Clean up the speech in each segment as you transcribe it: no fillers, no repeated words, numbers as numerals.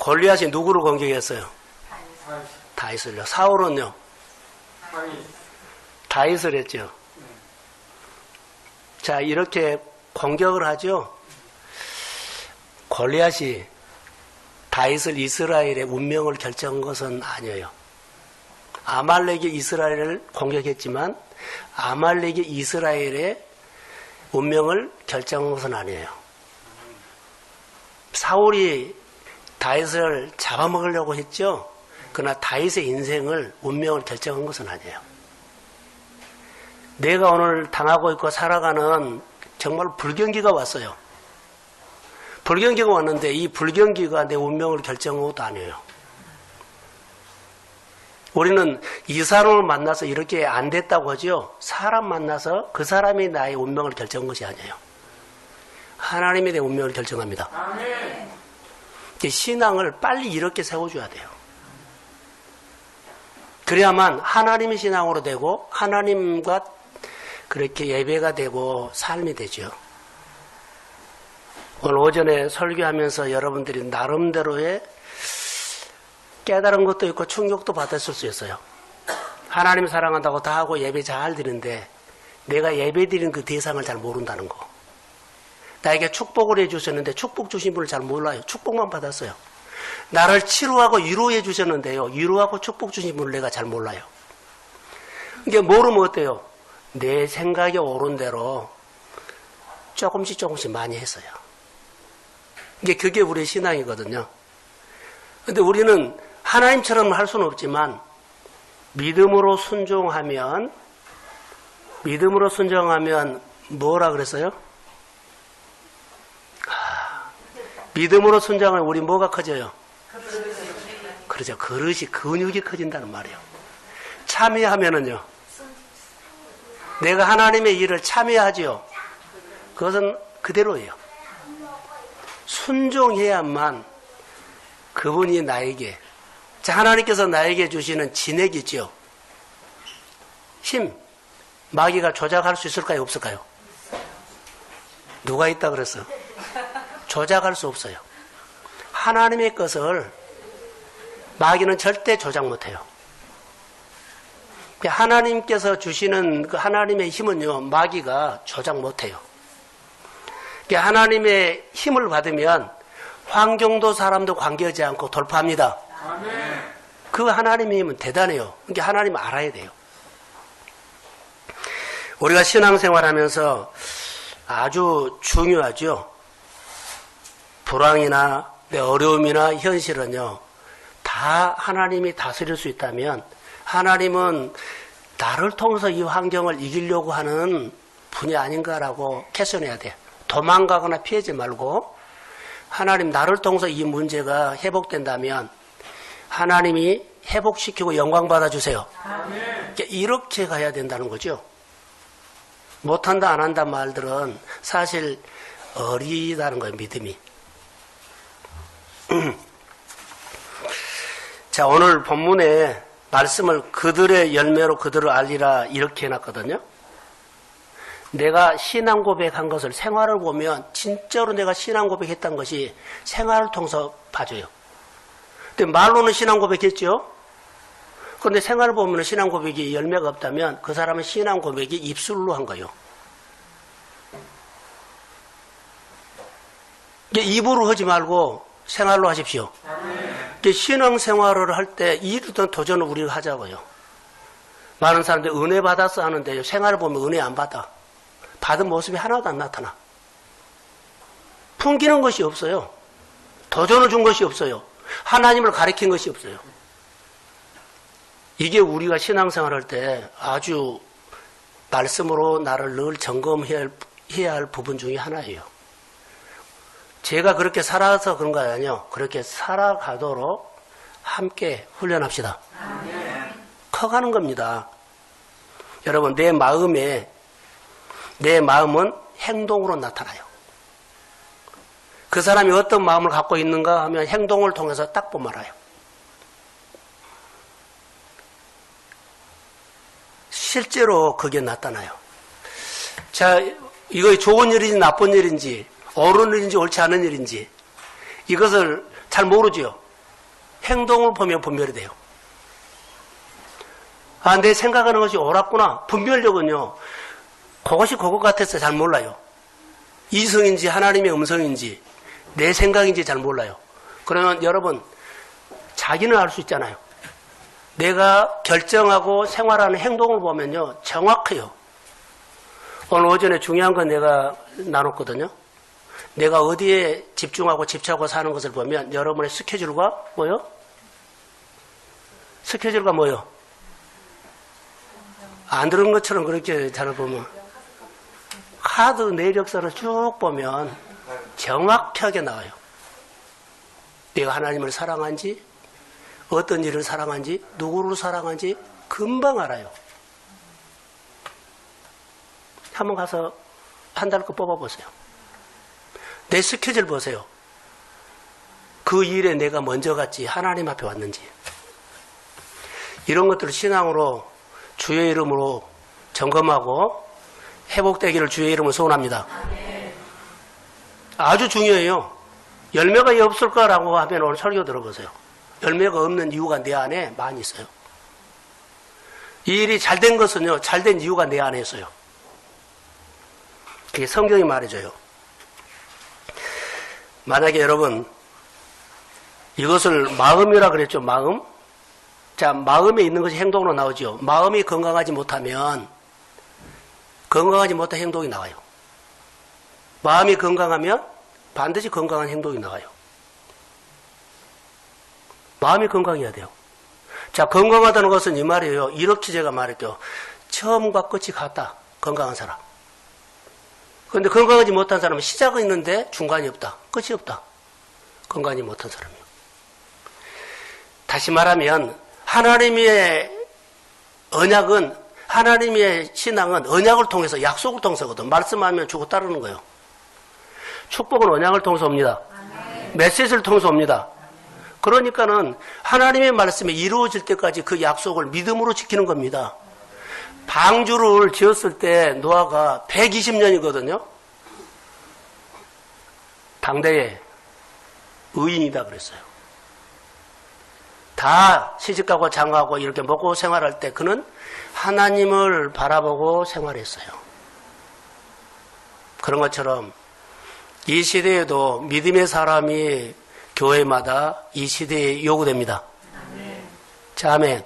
골리앗이 누구를 공격했어요? 다윗을요. 사울은요? 다윗을 했죠. 자, 이렇게 공격을 하죠. 골리앗이 다윗을 이스라엘의 운명을 결정한 것은 아니에요. 아말렉이 이스라엘을 공격했지만 아말렉이 이스라엘의 운명을 결정한 것은 아니에요. 사울이 다윗을 잡아먹으려고 했죠. 그러나 다윗의 인생을 운명을 결정한 것은 아니에요. 내가 오늘 당하고 있고 살아가는 정말 불경기가 왔어요. 불경기가 왔는데 이 불경기가 내 운명을 결정한 것도 아니에요. 우리는 이 사람을 만나서 이렇게 안 됐다고 하죠. 사람 만나서 그 사람이 나의 운명을 결정한 것이 아니에요. 하나님이 내 운명을 결정합니다. 아멘. 신앙을 빨리 이렇게 세워줘야 돼요. 그래야만 하나님의 신앙으로 되고 하나님과 그렇게 예배가 되고 삶이 되죠. 오늘 오전에 설교하면서 여러분들이 나름대로의 깨달은 것도 있고 충격도 받았을 수 있어요. 하나님 사랑한다고 다 하고 예배 잘 드리는데 내가 예배 드리는 그 대상을 잘 모른다는 거. 나에게 축복을 해주셨는데 축복 주신 분을 잘 몰라요. 축복만 받았어요. 나를 치료하고 위로해 주셨는데요. 위로하고 축복 주신 분을 내가 잘 몰라요. 이게 모르면 어때요? 내 생각이 옳은 대로 조금씩 많이 했어요. 그게 우리의 신앙이거든요. 근데 우리는 하나님처럼 할 수는 없지만 믿음으로 순종하면 뭐라 그랬어요? 믿음으로 순종하면 우리 뭐가 커져요? 그렇죠. 그릇이 근육이 커진다는 말이에요. 참여하면은요. 내가 하나님의 일을 참여하지요. 그것은 그대로예요. 순종해야만 그분이 나에게, 자, 하나님께서 나에게 주시는 진액이지요. 힘, 마귀가 조작할 수 있을까요? 없을까요? 누가 있다 그랬어요? 조작할 수 없어요. 하나님의 것을 마귀는 절대 조작 못해요. 하나님께서 주시는 그 하나님의 힘은요, 마귀가 조작 못해요. 하나님의 힘을 받으면 환경도 사람도 관계하지 않고 돌파합니다. 아멘. 그 하나님의 힘은 대단해요. 그러니까 하나님 알아야 돼요. 우리가 신앙생활하면서 아주 중요하죠. 불황이나 어려움이나 현실은요, 다 하나님이 다스릴 수 있다면 하나님은 나를 통해서 이 환경을 이기려고 하는 분이 아닌가라고 캐선해야 돼요. 도망가거나 피하지 말고 하나님 나를 통해서 이 문제가 회복된다면 하나님이 회복시키고 영광 받아주세요. 아멘. 이렇게 가야 된다는 거죠. 못한다 안 한다 말들은 사실 어리다는 거예요. 믿음이. 자, 오늘 본문에 말씀을 그들의 열매로 그들을 알리라 이렇게 해놨거든요. 내가 신앙 고백한 것을 생활을 보면 진짜로 내가 신앙 고백했던 것이 생활을 통해서 봐줘요. 근데 말로는 신앙 고백했죠. 그런데 생활을 보면 신앙 고백이 열매가 없다면 그 사람은 신앙 고백이 입술로 한 거예요. 입으로 하지 말고 생활로 하십시오. 신앙생활을 할 때 이런 도전을 우리가 하자고요. 많은 사람들이 은혜 받았어 하는데 생활을 보면 은혜 안 받아. 받은 모습이 하나도 안 나타나. 풍기는 것이 없어요. 도전을 준 것이 없어요. 하나님을 가리킨 것이 없어요. 이게 우리가 신앙생활 할 때 아주 말씀으로 나를 늘 점검해야 할 부분 중에 하나예요. 제가 그렇게 살아서 그런 거 아니에요. 그렇게 살아가도록 함께 훈련합시다. 아멘. 커가는 겁니다. 여러분, 내 마음은 행동으로 나타나요. 그 사람이 어떤 마음을 갖고 있는가 하면 행동을 통해서 딱 보면 알아요. 실제로 그게 나타나요. 자, 이거 좋은 일인지 나쁜 일인지 옳은 일인지 옳지 않은 일인지 이것을 잘 모르죠. 행동을 보면 분별이 돼요. 아, 내 생각하는 것이 옳았구나. 분별력은요, 그것이 그것 같아서 잘 몰라요. 이성인지 하나님의 음성인지 내 생각인지 잘 몰라요. 그러면 여러분, 자기는 알 수 있잖아요. 내가 결정하고 생활하는 행동을 보면요, 정확해요. 오늘 오전에 중요한 건 내가 나눴거든요. 내가 어디에 집중하고 집착하고 사는 것을 보면 여러분의 스케줄과 뭐요? 스케줄과 뭐요? 안 들은 것처럼 그렇게 잘 보면 카드 내력서를 쭉 보면 정확하게 나와요. 내가 하나님을 사랑한지, 어떤 일을 사랑한지, 누구를 사랑한지 금방 알아요. 한번 가서 한 달 거 뽑아보세요. 내 스케줄 보세요. 그 일에 내가 먼저 갔지 하나님 앞에 왔는지. 이런 것들을 신앙으로 주의 이름으로 점검하고 회복되기를 주의 이름으로 소원합니다. 아주 중요해요. 열매가 왜 없을까라고 하면 오늘 설교 들어보세요. 열매가 없는 이유가 내 안에 많이 있어요. 이 일이 잘된 것은요, 잘된 이유가 내 안에 있어요. 그게 성경이 말해줘요. 만약에 여러분, 이것을 마음이라 그랬죠, 마음? 자, 마음에 있는 것이 행동으로 나오죠. 마음이 건강하지 못하면, 건강하지 못한 행동이 나와요. 마음이 건강하면 반드시 건강한 행동이 나와요. 마음이 건강해야 돼요. 자, 건강하다는 것은 이 말이에요. 이렇게 제가 말했죠. 처음과 끝이 같다. 건강한 사람. 그런데 건강하지 못한 사람은 시작은 있는데 중간이 없다. 끝이 없다. 건강하지 못한 사람이요. 다시 말하면 하나님의 언약은, 하나님의 신앙은 언약을 통해서, 약속을 통해서거든. 말씀하면 주고 따르는 거예요. 축복은 언약을 통해서 옵니다. 메시지를 통해서 옵니다. 그러니까는 하나님의 말씀이 이루어질 때까지 그 약속을 믿음으로 지키는 겁니다. 방주를 지었을 때 노아가 120년이거든요. 당대에 의인이다 그랬어요. 다 시집가고 장가고 이렇게 먹고 생활할 때 그는 하나님을 바라보고 생활했어요. 그런 것처럼 이 시대에도 믿음의 사람이 교회마다 이 시대에 요구됩니다. 자, 아멘.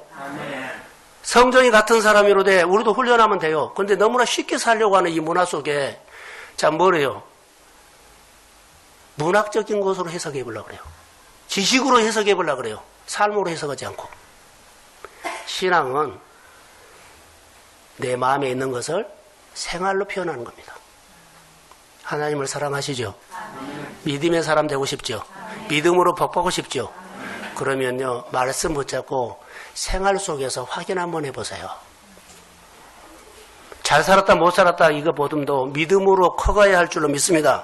성정이 같은 사람이로되 우리도 훈련하면 돼요. 그런데 너무나 쉽게 살려고 하는 이 문화 속에 자, 뭐래요? 문학적인 것으로 해석해 보려고 그래요. 지식으로 해석해 보려고 그래요. 삶으로 해석하지 않고. 신앙은 내 마음에 있는 것을 생활로 표현하는 겁니다. 하나님을 사랑하시죠? 믿음의 사람 되고 싶죠? 믿음으로 복받고 싶죠? 그러면요, 말씀 붙잡고 생활 속에서 확인 한번 해보세요. 잘 살았다 못 살았다 이거 보듬도 믿음으로 커가야 할 줄로 믿습니다.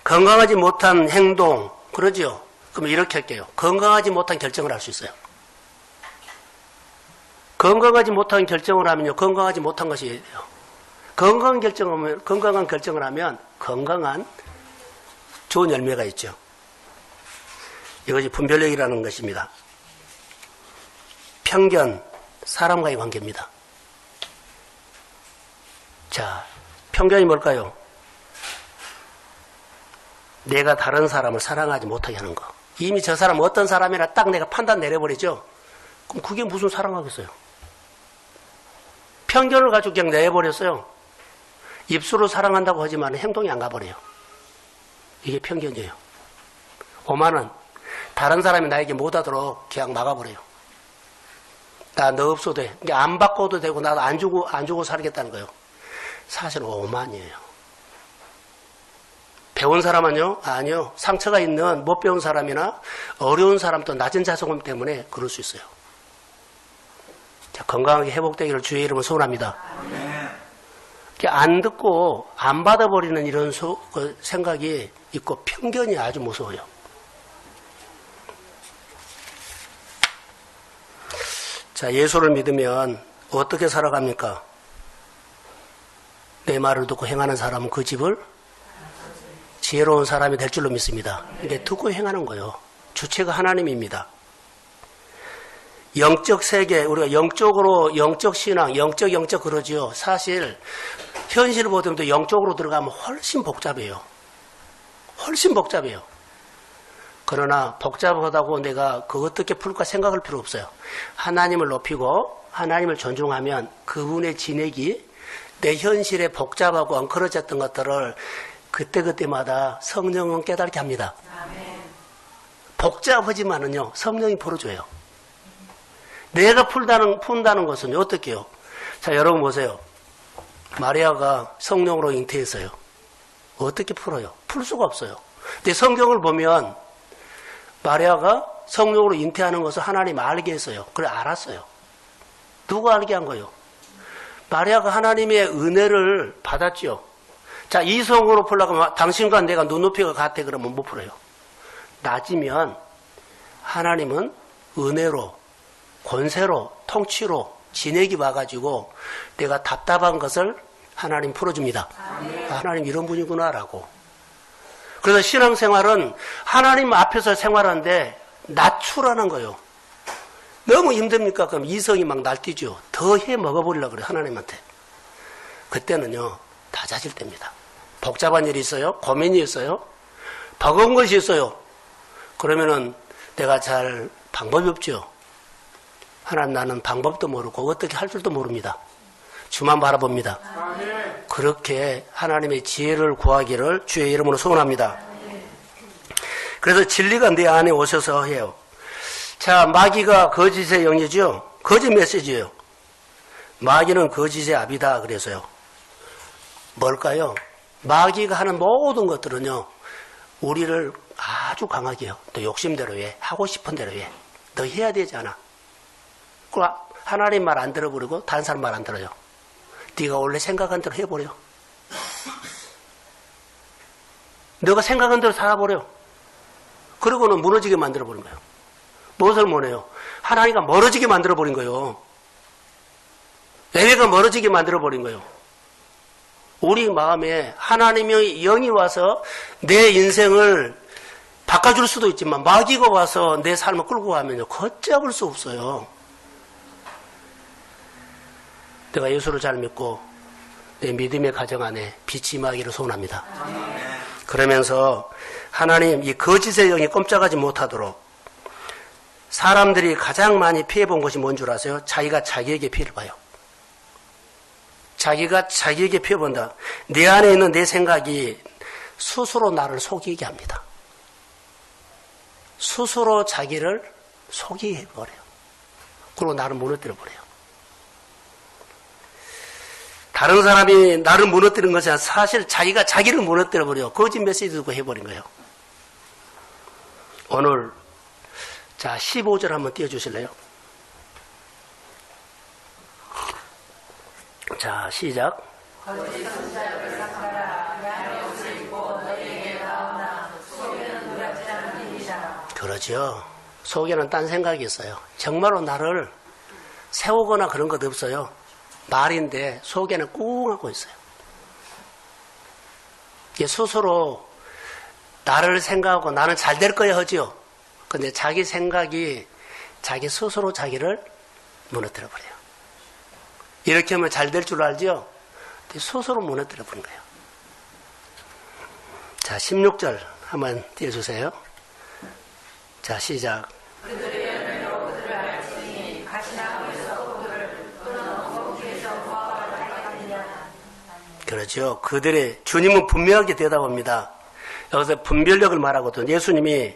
건강하지 못한 행동, 그러죠? 그럼 이렇게 할게요. 건강하지 못한 결정을 할 수 있어요. 건강하지 못한 결정을 하면요, 건강하지 못한 것이 돼요. 건강한 결정을 하면 건강한 좋은 열매가 있죠. 이것이 분별력이라는 것입니다. 편견, 사람과의 관계입니다. 자, 편견이 뭘까요? 내가 다른 사람을 사랑하지 못하게 하는 거. 이미 저 사람 어떤 사람이라 딱 내가 판단 내려버리죠? 그럼 그게 무슨 사랑하겠어요? 편견을 가지고 그냥 내버렸어요. 입술로 사랑한다고 하지만 행동이 안 가버려요. 이게 편견이에요. 오만은 다른 사람이 나에게 못하도록 그냥 막아버려요. 나 너 없어도 돼. 안 바꿔도 되고 나도 안 주고 살겠다는 거예요. 사실은 오만이에요. 배운 사람은요? 아니요. 상처가 있는 못 배운 사람이나 어려운 사람도 낮은 자존감 때문에 그럴 수 있어요. 자, 건강하게 회복되기를 주의 이름으로 소원합니다. 안 듣고 안 받아버리는 이런 생각이 있고 편견이 아주 무서워요. 자, 예수를 믿으면 어떻게 살아갑니까? 내 말을 듣고 행하는 사람은 그 집을 지혜로운 사람이 될 줄로 믿습니다. 근데 듣고 행하는 거예요. 주체가 하나님입니다. 영적 세계, 우리가 영적으로, 영적 신앙, 영적 그러지요. 사실, 현실을 보더라도 영적으로 들어가면 훨씬 복잡해요. 훨씬 복잡해요. 그러나 복잡하다고 내가 그거 어떻게 풀까 생각할 필요 없어요. 하나님을 높이고 하나님을 존중하면 그분의 진액이 내 현실에 복잡하고 엉클어졌던 것들을 그때그때마다 성령은 깨닫게 합니다. 복잡하지만은요, 성령이 풀어줘요. 내가 푼다는 것은 어떻게 해요? 자, 여러분 보세요. 마리아가 성령으로 잉태했어요. 어떻게 풀어요? 풀 수가 없어요. 근데 성경을 보면 마리아가 성령으로 잉태하는 것을 하나님 알게 했어요. 그래, 알았어요. 누가 알게 한 거예요? 마리아가 하나님의 은혜를 받았죠. 자, 이성으로 풀려고 하면 당신과 내가 눈높이가 같아 그러면 못 풀어요. 낮으면 하나님은 은혜로, 권세로, 통치로 진액이 와가지고 내가 답답한 것을 하나님 풀어줍니다. 하나님 이런 분이구나라고. 그래서 신앙생활은 하나님 앞에서 생활하는데 낮추라는 거예요. 너무 힘듭니까? 그럼 이성이 막 날뛰죠. 더 해 먹어버리려고 그래요, 하나님한테. 그때는요, 낮아질 때입니다. 복잡한 일이 있어요? 고민이 있어요? 버거운 것이 있어요? 그러면은 내가 잘 방법이 없죠. 하나님, 나는 방법도 모르고 어떻게 할 줄도 모릅니다. 주만 바라봅니다. 그렇게 하나님의 지혜를 구하기를 주의 이름으로 소원합니다. 그래서 진리가 내 안에 오셔서 해요. 자, 마귀가 거짓의 영이죠. 거짓 메시지예요. 마귀는 거짓의 압이다 그래서요. 뭘까요? 마귀가 하는 모든 것들은요, 우리를 아주 강하게 해요. 너 욕심대로 해. 하고 싶은 대로 해. 너 해야 되지 않아. 그럼 하나님 말 안 들어버리고 다른 사람 말 안 들어요. 네가 원래 생각한 대로 해버려. 너가 생각한 대로 살아버려. 그러고는 무너지게 만들어버린 거예요. 무엇을 원해요? 하나님과 멀어지게 만들어버린 거예요. 예배가 멀어지게 만들어버린 거예요. 우리 마음에 하나님의 영이 와서 내 인생을 바꿔줄 수도 있지만 마귀가 와서 내 삶을 끌고 가면요, 걷잡을 수 없어요. 내가 예수를 잘 믿고 내 믿음의 가정 안에 빛이 임하기를 소원합니다. 그러면서 하나님, 이 거짓의 영이 꼼짝하지 못하도록 사람들이 가장 많이 피해본 것이 뭔 줄 아세요? 자기가 자기에게 피해를 봐요. 자기가 자기에게 피해본다. 내 안에 있는 내 생각이 스스로 나를 속이게 합니다. 스스로 자기를 속이게 해버려요. 그리고 나를 무너뜨려버려요. 다른 사람이 나를 무너뜨리는 것이 아니라 사실 자기가 자기를 무너뜨려버려요. 거짓 메시지 듣고 해버린 거예요. 오늘 자 15절 한번 띄워주실래요? 자, 시작. 그러죠. 속에는 딴 생각이 있어요. 정말로 나를 세우거나 그런 것 없어요. 말인데 속에는 꿍 하고 있어요. 이게 스스로 나를 생각하고 나는 잘 될 거야 하죠. 근데 자기 생각이 자기 스스로 자기를 무너뜨려버려요. 이렇게 하면 잘 될 줄 알죠? 근데 스스로 무너뜨려버린 거예요. 자, 16절 한번 띄워주세요. 자, 시작. 그렇죠. 그들의, 주님은 분명하게 대답합니다. 여기서 분별력을 말하거든요. 예수님이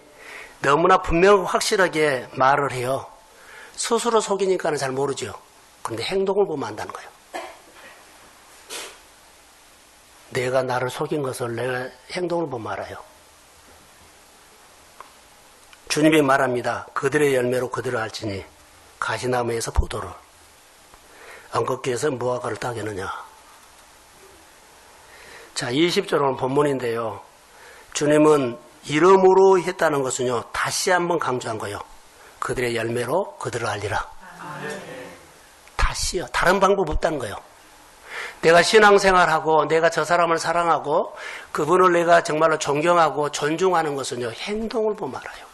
너무나 분명하고 확실하게 말을 해요. 스스로 속이니까는 잘 모르죠. 그런데 행동을 보면 안다는 거예요. 내가 나를 속인 것을 내가 행동을 보면 알아요. 주님이 말합니다. 그들의 열매로 그들을 알지니 가시나무에서 포도를, 엉겅퀴에서 무화과를 따겠느냐. 자, 20절은 본문인데요. 주님은 이름으로 했다는 것은요, 다시 한번 강조한 거예요. 그들의 열매로 그들을 알리라. 다시요. 다른 방법 없다는 거예요. 내가 신앙생활하고 내가 저 사람을 사랑하고 그분을 내가 정말로 존경하고 존중하는 것은요, 행동을 보면 알아요.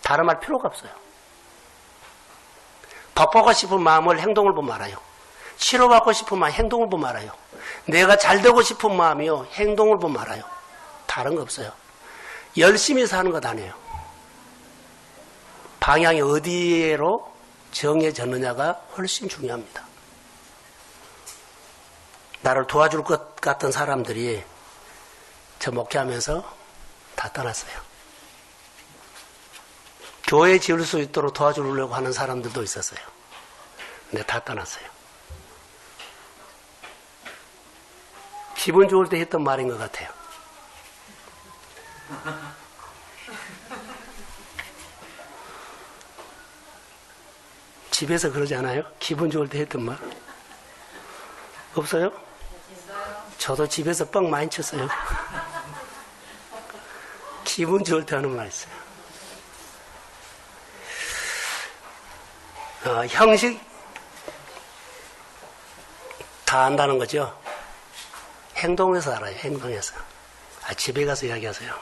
다른 말 필요가 없어요. 바꾸고 싶은 마음을 행동을 보면 알아요. 치료받고 싶은 마음 행동을 보면 알아요. 내가 잘 되고 싶은 마음이요. 행동을 보면 알아요. 다른 거 없어요. 열심히 사는 것 아니에요. 방향이 어디로 정해졌느냐가 훨씬 중요합니다. 나를 도와줄 것 같은 사람들이 저 목회하면서 다 떠났어요. 교회 지을 수 있도록 도와주려고 하는 사람들도 있었어요. 근데 다 떠났어요. 기분 좋을 때 했던 말인 것 같아요. 집에서 그러지 않아요? 기분 좋을 때 했던 말? 없어요? 저도 집에서 뻥 많이 쳤어요. 기분 좋을 때 하는 말 있어요. 형식 다 안다는 거죠. 행동에서 알아요. 행동에서. 집에 가서 이야기하세요.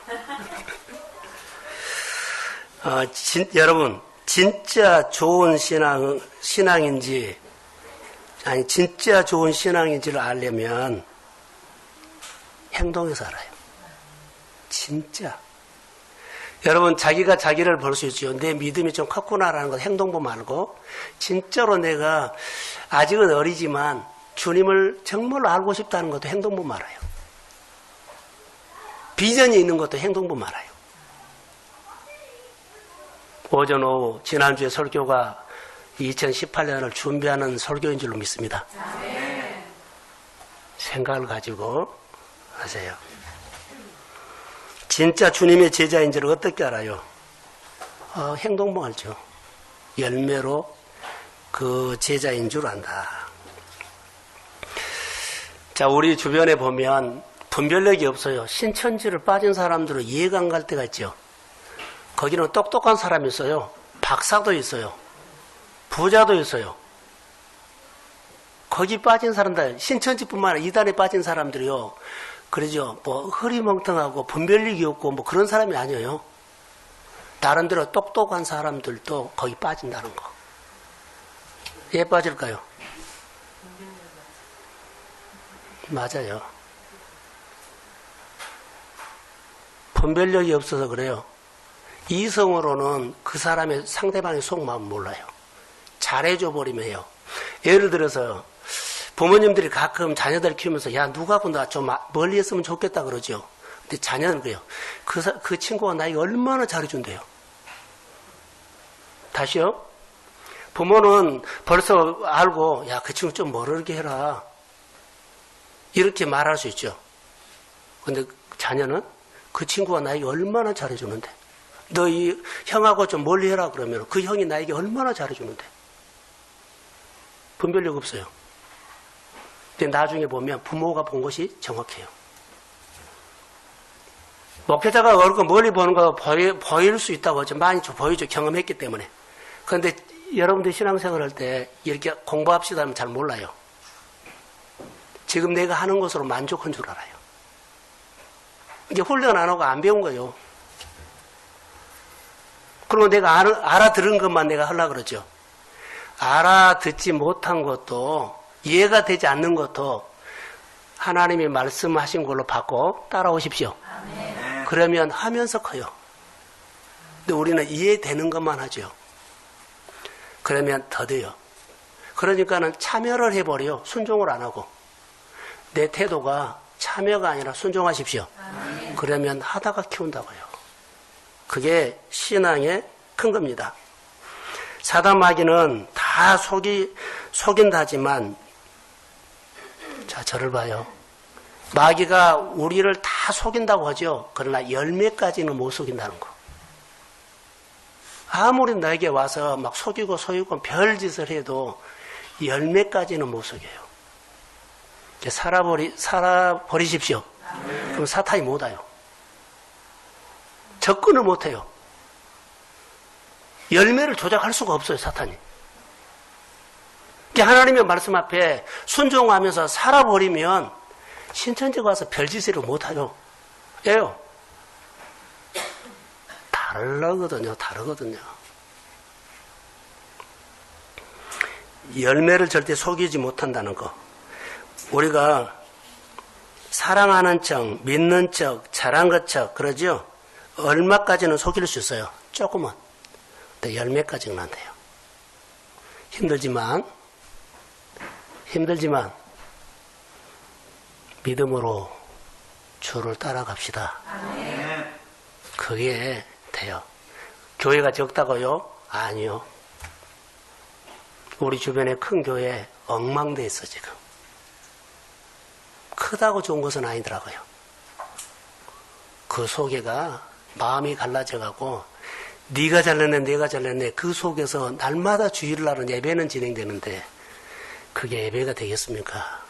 여러분 진짜 좋은 신앙인지 아니 진짜 좋은 신앙인지를 알려면 행동에서 알아요. 진짜. 여러분 자기가 자기를 볼 수 있죠. 내 믿음이 좀 컸구나라는 걸 행동 보면 알고 진짜로 내가 아직은 어리지만 주님을 정말로 알고 싶다는 것도 행동 보면 알아요. 비전이 있는 것도 행동 보면 알아요. 오전 오후 지난주에 설교가 2018년을 준비하는 설교인 줄로 믿습니다. 생각을 가지고 하세요. 진짜 주님의 제자인지를 어떻게 알아요? 행동 보면 알죠. 열매로 그 제자인 줄 안다. 자, 우리 주변에 보면 분별력이 없어요. 신천지를 빠진 사람들은 이해가 안 갈 때가 있죠. 거기는 똑똑한 사람이 있어요. 박사도 있어요. 부자도 있어요. 거기 빠진 사람들, 신천지뿐만 아니라 이단에 빠진 사람들이요. 그러죠. 뭐 흐리멍텅하고 분별력이 없고 뭐 그런 사람이 아니에요. 나름대로 똑똑한 사람들도 거기 빠진다는 거. 왜 빠질까요? 맞아요. 분별력이 없어서 그래요. 이성으로는 그 사람의 상대방의 속마음 몰라요. 잘해줘 버리면 해요. 예를 들어서 부모님들이 가끔 자녀들 키우면서 야 누가고 나 좀 멀리 했으면 좋겠다 그러죠. 근데 자녀는 그래요. 그 친구가 나에게 얼마나 잘해준대요. 다시요. 부모는 벌써 알고 야 그 친구 좀 모르게 해라. 이렇게 말할 수 있죠. 근데 자녀는 그 친구가 나에게 얼마나 잘해주는데 너 이 형하고 좀 멀리 해라 그러면 그 형이 나에게 얼마나 잘해주는데 분별력 없어요. 근데 나중에 보면 부모가 본 것이 정확해요. 목회자가 얼굴 멀리 보는 거 보일 수 있다고 하죠. 많이 보이죠. 경험했기 때문에. 그런데 여러분들 신앙생활 할 때 이렇게 공부합시다 하면 잘 몰라요. 지금 내가 하는 것으로 만족한 줄 알아요. 이게 훈련 안 하고 안 배운 거예요. 그리고 내가 알아들은 것만 내가 하려고 그러죠. 알아듣지 못한 것도 이해가 되지 않는 것도 하나님이 말씀하신 걸로 받고 따라오십시오. 아멘. 그러면 하면서 커요. 근데 우리는 이해되는 것만 하죠. 그러면 더뎌요. 그러니까는 참여를 해버려요. 순종을 안 하고. 내 태도가 참여가 아니라 순종하십시오. 아멘. 그러면 하다가 키운다고요. 그게 신앙의 큰 겁니다. 사단 마귀는 다 속인다 하지만 자, 저를 봐요. 마귀가 우리를 다 속인다고 하죠. 그러나 열매까지는 못 속인다는 거. 아무리 나에게 와서 막 속이고 별짓을 해도 열매까지는 못 속여요. 살아버리십시오. 그럼 사탄이 못 와요. 접근을 못 해요. 열매를 조작할 수가 없어요, 사탄이. 하나님의 말씀 앞에 순종하면서 살아버리면 신천지 가서 별짓을 못 하요. 왜요? 다 다르거든요. 열매를 절대 속이지 못한다는 거. 우리가 사랑하는 척, 믿는 척, 잘한 것 척, 그러죠? 얼마까지는 속일 수 있어요. 조금은. 근데 열매까지는 안 돼요. 힘들지만 믿음으로 주를 따라갑시다. 그게 돼요. 교회가 적다고요? 아니요. 우리 주변에 큰 교회 엉망돼 있어 지금. 크다고 좋은 것은 아니더라고요. 그 속에가 마음이 갈라져가고 네가 잘났네 내가 잘났네 그 속에서 날마다 주일날은 예배는 진행되는데 그게 예배가 되겠습니까?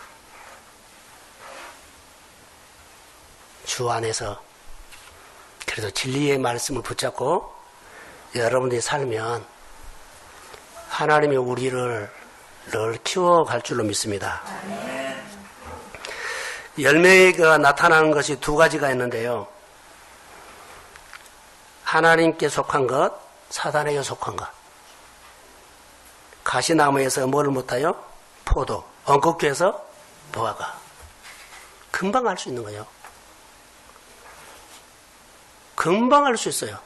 주 안에서 그래도 진리의 말씀을 붙잡고 여러분들이 살면 하나님이 우리를 늘 키워갈 줄로 믿습니다. 열매가 나타나는 것이 두 가지가 있는데요. 하나님께 속한 것, 사단에게 속한 것. 가시나무에서 뭘 못해요? 포도. 엉겅퀴에서 무화과. 금방 알 수 있는 거예요. 금방 알 수 있어요.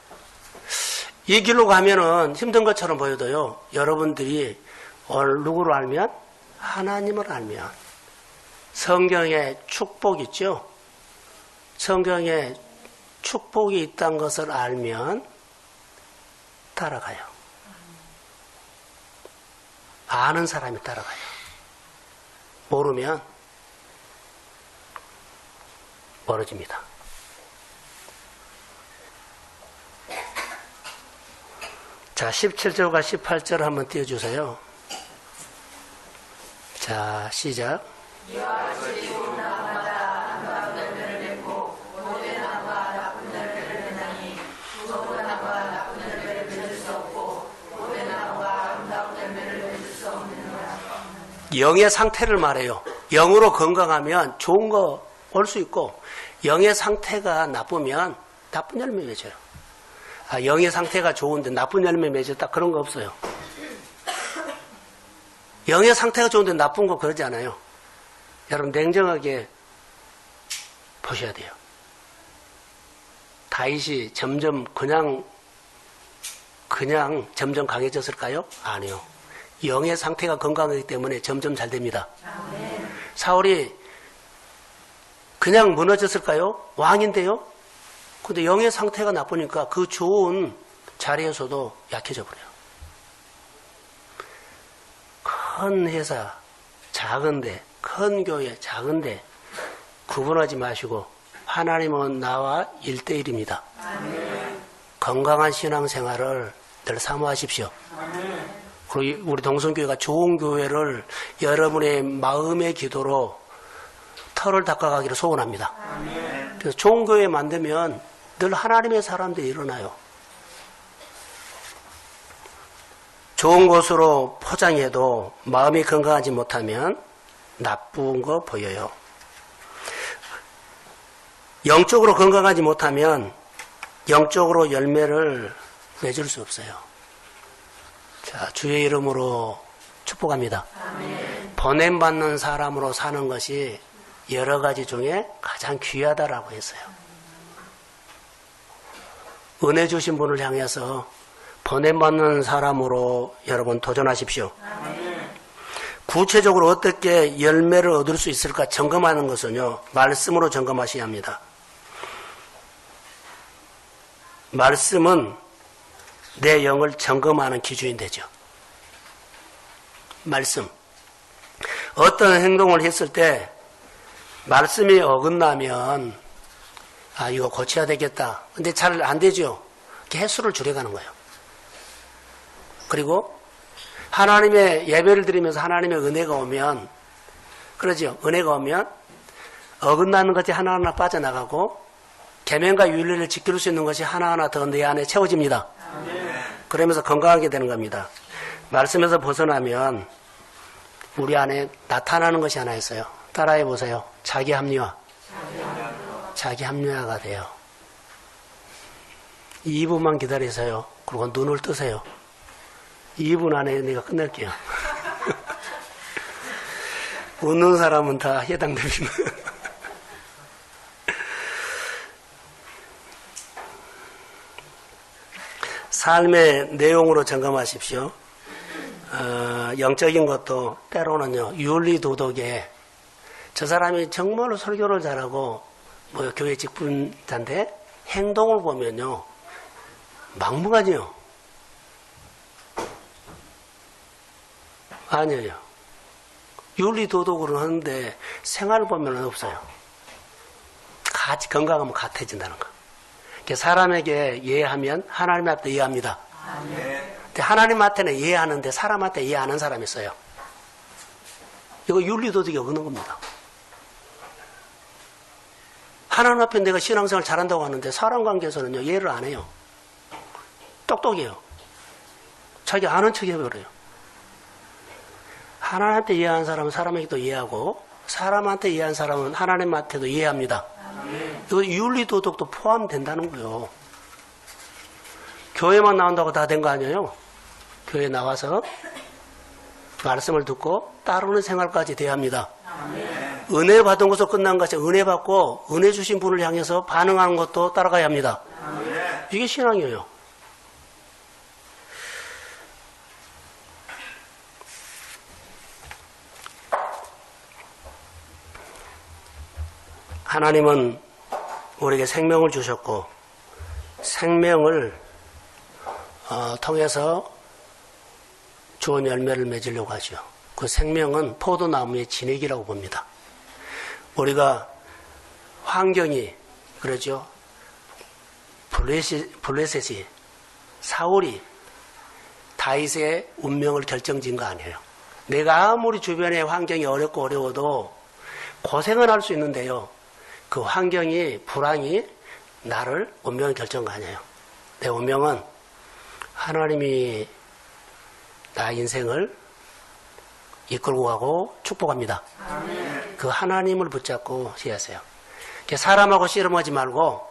이 길로 가면은 힘든 것처럼 보여도요. 여러분들이 누구를 알면? 하나님을 알면. 성경에 축복 있죠? 성경에 축복이 있다는 것을 알면 따라가요. 아는 사람이 따라가요. 모르면 멀어집니다. 자, 17절과 18절 한번 띄워주세요. 자, 시작. 영의 상태를 말해요. 영으로 건강하면 좋은 거 올 수 있고 영의 상태가 나쁘면 나쁜 열매 맺어요. 영의 상태가 좋은데 나쁜 열매 맺었다 그런 거 없어요. 영의 상태가 좋은데 나쁜 거 그러지 않아요. 여러분 냉정하게 보셔야 돼요. 다윗이 점점 그냥 점점 강해졌을까요? 아니요. 영의 상태가 건강하기 때문에 점점 잘 됩니다. 사울이 그냥 무너졌을까요? 왕인데요? 근데 영의 상태가 나쁘니까 그 좋은 자리에서도 약해져 버려요. 큰 회사, 작은데, 큰 교회, 작은데 구분하지 마시고 하나님은 나와 1대1입니다. 건강한 신앙생활을 늘 사모하십시오. 그리고 우리 동성교회가 좋은 교회를 여러분의 마음의 기도로 털을 닦아가기를 소원합니다. 그래서 좋은 교회 만들면 늘 하나님의 사람들이 일어나요. 좋은 곳으로 포장해도 마음이 건강하지 못하면 나쁜 거 보여요. 영적으로 건강하지 못하면 영적으로 열매를 맺을 수 없어요. 자, 주의 이름으로 축복합니다. 보냄받는 사람으로 사는 것이 여러 가지 중에 가장 귀하다라고 했어요. 은혜 주신 분을 향해서 보냄받는 사람으로 여러분 도전하십시오. 구체적으로 어떻게 열매를 얻을 수 있을까 점검하는 것은요, 말씀으로 점검하셔야 합니다. 말씀은 내 영을 점검하는 기준이 되죠. 말씀. 어떤 행동을 했을 때 말씀이 어긋나면 이거 고쳐야 되겠다. 근데 잘 안 되죠. 횟수를 줄여가는 거예요. 그리고 하나님의 예배를 드리면서 하나님의 은혜가 오면 그러죠. 은혜가 오면 어긋나는 것이 하나하나 빠져나가고 계명과 윤리를 지킬 수 있는 것이 하나하나 더 내 안에 채워집니다. 그러면서 건강하게 되는 겁니다. 말씀에서 벗어나면 우리 안에 나타나는 것이 하나 있어요. 따라해 보세요. 자기 합리화. 자기 합리화가 돼요. 2분만 기다리세요. 그리고 눈을 뜨세요. 2분 안에 내가 끝낼게요. 웃는 사람은 다 해당됩니다. 삶의 내용으로 점검하십시오. 영적인 것도 때로는요, 윤리도덕에 저 사람이 정말로 설교를 잘하고 뭐 교회 직분자인데 행동을 보면요 막무가내요. 아니에요. 윤리도덕으로 하는데 생활을 보면 없어요. 같이 건강하면 같아진다는 거. 사람에게 이해하면 하나님 앞에 이해합니다. 근데 하나님한테는 이해하는데 사람한테 이해 안 하는 사람이 있어요. 이거 윤리도덕이 없는 겁니다. 하나님 앞에 내가 신앙생활 잘한다고 하는데 사람 관계에서는요 이해를 안 해요. 똑똑해요. 자기 아는 척 해버려요. 하나님한테 이해하는 사람은 사람에게도 이해하고 사람한테 이해하는 사람은 하나님한테도 이해합니다. 이거 윤리도덕도 포함된다는 거예요. 교회만 나온다고 다 된 거 아니에요. 교회 나와서 말씀을 듣고 따르는 생활까지 돼야 합니다. 은혜 받은 것으로 끝난 것이 은혜 받고 은혜 주신 분을 향해서 반응하는 것도 따라가야 합니다. 이게 신앙이에요. 하나님은 우리에게 생명을 주셨고 생명을 통해서 좋은 열매를 맺으려고 하죠. 그 생명은 포도나무의 진액이라고 봅니다. 우리가 환경이 그러죠. 블레셋이 사울이 다윗의 운명을 결정짓는 거 아니에요. 내가 아무리 주변의 환경이 어렵고 어려워도 고생은 할 수 있는데요. 그 환경이 불황이 나를 운명을 결정한 거 아니에요. 내 운명은 하나님이 나 인생을 이끌고 가고 축복합니다. 그 하나님을 붙잡고 해야하세요. 사람하고 씨름하지 말고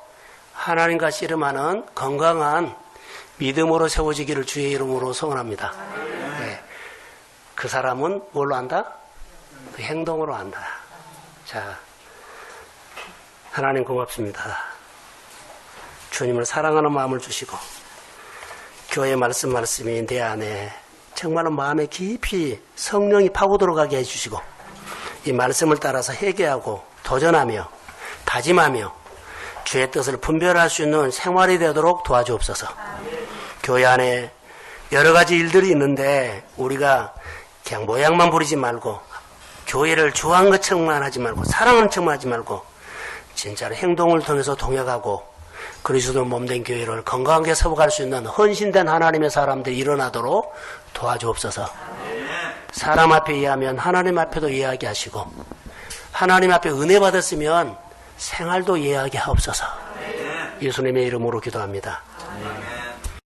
하나님과 씨름하는 건강한 믿음으로 세워지기를 주의 이름으로 소원합니다. 네. 그 사람은 뭘로 한다? 그 행동으로 한다. 자, 하나님 고맙습니다. 주님을 사랑하는 마음을 주시고 교회의 말씀이 내 안에 정말로 마음에 깊이 성령이 파고 들어가게 해주시고 이 말씀을 따라서 회개하고 도전하며 다짐하며 주의 뜻을 분별할 수 있는 생활이 되도록 도와주옵소서. 교회 안에 여러 가지 일들이 있는데 우리가 그냥 모양만 부리지 말고 교회를 좋아하는 것처럼만 하지 말고 사랑하는 척만 하지 말고 진짜로 행동을 통해서 동역하고 그리스도 몸된 교회를 건강하게 세워갈 수 있는 헌신된 하나님의 사람들이 일어나도록 도와주옵소서. 사람 앞에 이해하면 하나님 앞에도 이해하게 하시고 하나님 앞에 은혜 받았으면 생활도 이해하게 하옵소서. 예수님의 이름으로 기도합니다.